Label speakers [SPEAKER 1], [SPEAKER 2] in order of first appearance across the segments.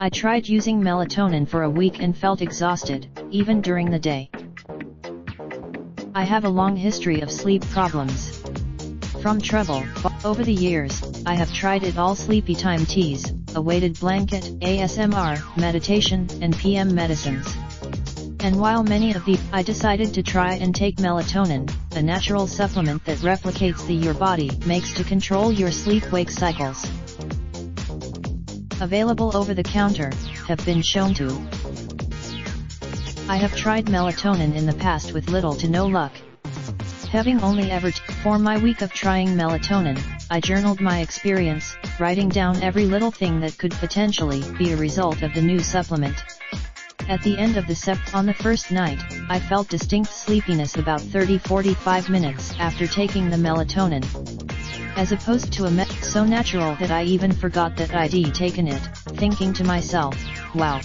[SPEAKER 1] I tried using melatonin for a week and felt exhausted, even during the day. I have a long history of sleep problems. From trouble, over the years, I have tried it all: sleepy time teas, a weighted blanket, ASMR, meditation, and PM medicines. And while many of these, I decided to try and take melatonin, a natural supplement that replicates your body makes to control your sleep-wake cycles. Available over the counter, have been shown to. I have tried melatonin in the past with little to no luck. Having only ever for my week of trying melatonin, I journaled my experience, writing down every little thing that could potentially be a result of the new supplement. At the end of on the first night, I felt distinct sleepiness about 30-45 minutes after taking the melatonin. As opposed to so natural that I even forgot that I'd taken it, thinking to myself, wow.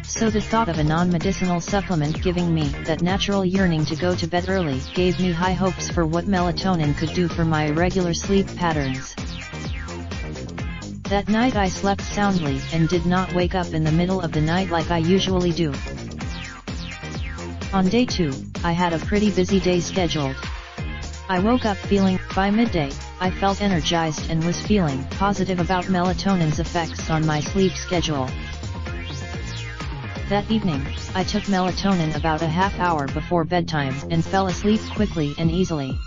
[SPEAKER 1] So the thought of a non-medicinal supplement giving me that natural yearning to go to bed early gave me high hopes for what melatonin could do for my irregular sleep patterns. That night I slept soundly and did not wake up in the middle of the night like I usually do. On day 2, I had a pretty busy day scheduled. I woke up feeling, by midday, I felt energized and was feeling positive about melatonin's effects on my sleep schedule. That evening, I took melatonin about a half hour before bedtime and fell asleep quickly and easily.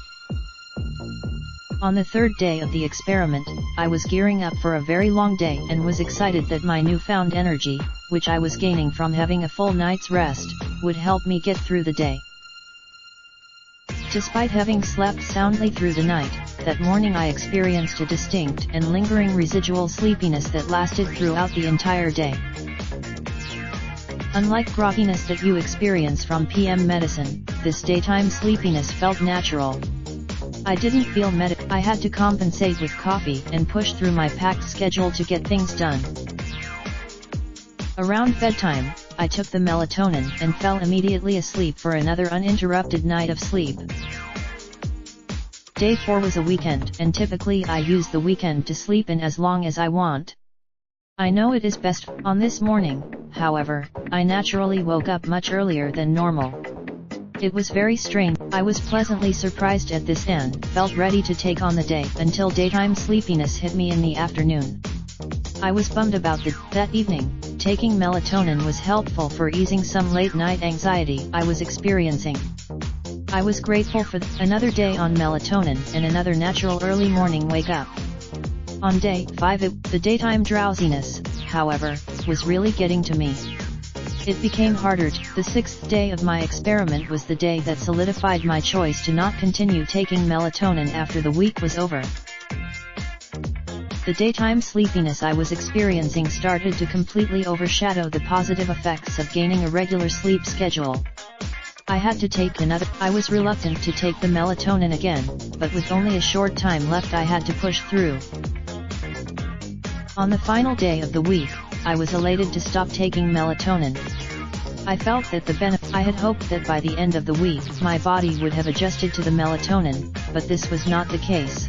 [SPEAKER 1] On the third day of the experiment, I was gearing up for a very long day and was excited that my newfound energy, which I was gaining from having a full night's rest, would help me get through the day. Despite having slept soundly through the night, that morning I experienced a distinct and lingering residual sleepiness that lasted throughout the entire day. Unlike grogginess that you experience from PM medicine, this daytime sleepiness felt natural. I didn't feel I had to compensate with coffee and push through my packed schedule to get things done. Around bedtime, I took the melatonin and fell immediately asleep for another uninterrupted night of sleep. Day 4 was a weekend, and typically I use the weekend to sleep in as long as I want. I know it is best. On this morning, however, I naturally woke up much earlier than normal. It was very strange. I was pleasantly surprised at this and felt ready to take on the day until daytime sleepiness hit me in the afternoon. I was bummed about that evening. Taking melatonin was helpful for easing some late-night anxiety I was experiencing. I was grateful for another day on melatonin and another natural early morning wake-up. On day 5 the daytime drowsiness, however, was really getting to me. It became harder. The 6th day of my experiment was the day that solidified my choice to not continue taking melatonin after the week was over. The daytime sleepiness I was experiencing started to completely overshadow the positive effects of gaining a regular sleep schedule. I had to take another. I was reluctant to take the melatonin again, but with only a short time left I had to push through. On the final day of the week, I was elated to stop taking melatonin. I felt that I had hoped that by the end of the week my body would have adjusted to the melatonin, but this was not the case.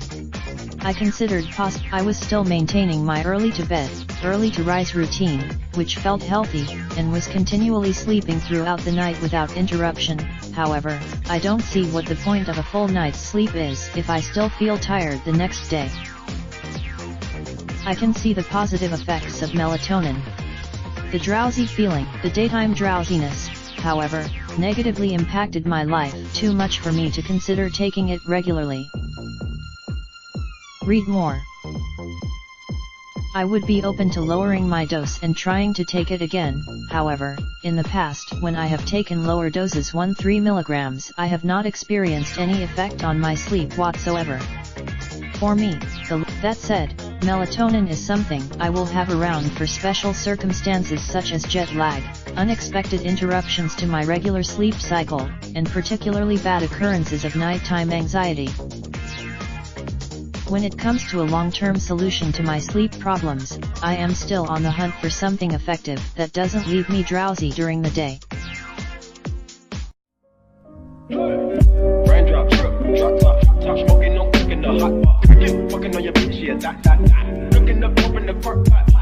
[SPEAKER 1] I considered I was still maintaining my early to bed, early to rise routine, which felt healthy, and was continually sleeping throughout the night without interruption. However, I don't see what the point of a full night's sleep is if I still feel tired the next day. I can see the positive effects of melatonin. The drowsy feeling, the daytime drowsiness, however, negatively impacted my life too much for me to consider taking it regularly. Read more. I would be open to lowering my dose and trying to take it again. However, in the past when I have taken lower doses 3 mg, I have not experienced any effect on my sleep whatsoever. For me, that said, melatonin is something I will have around for special circumstances such as jet lag, unexpected interruptions to my regular sleep cycle, and particularly bad occurrences of nighttime anxiety. When it comes to a long-term solution to my sleep problems, I am still on the hunt for something effective that doesn't leave me drowsy during the day.
[SPEAKER 2] Raindrop, drop top, smoking, no cooking the hot pot. Fucking on your bitch, yeah, that. Looking up, open the park pot.